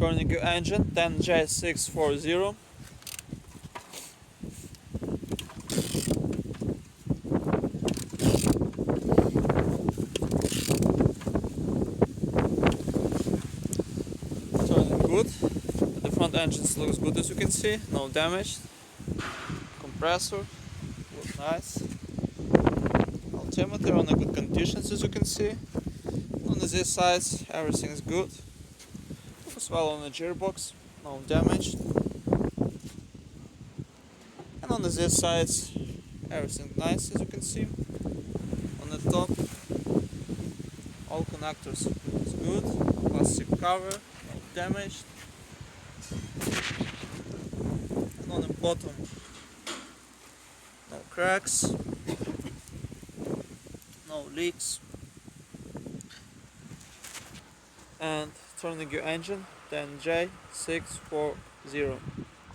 Turning your engine, then J640. Turning good. The front engine looks good, as you can see, no damage. Compressor looks nice. Altimeter on a good conditions, as you can see. On the Z sides, everything is good. As well on the gearbox, no damage. And on the Z sides, everything nice, as you can see. On the top, all connectors is good. Plastic cover, no damage. And on the bottom, no cracks, no leaks. And turning your engine, then J640.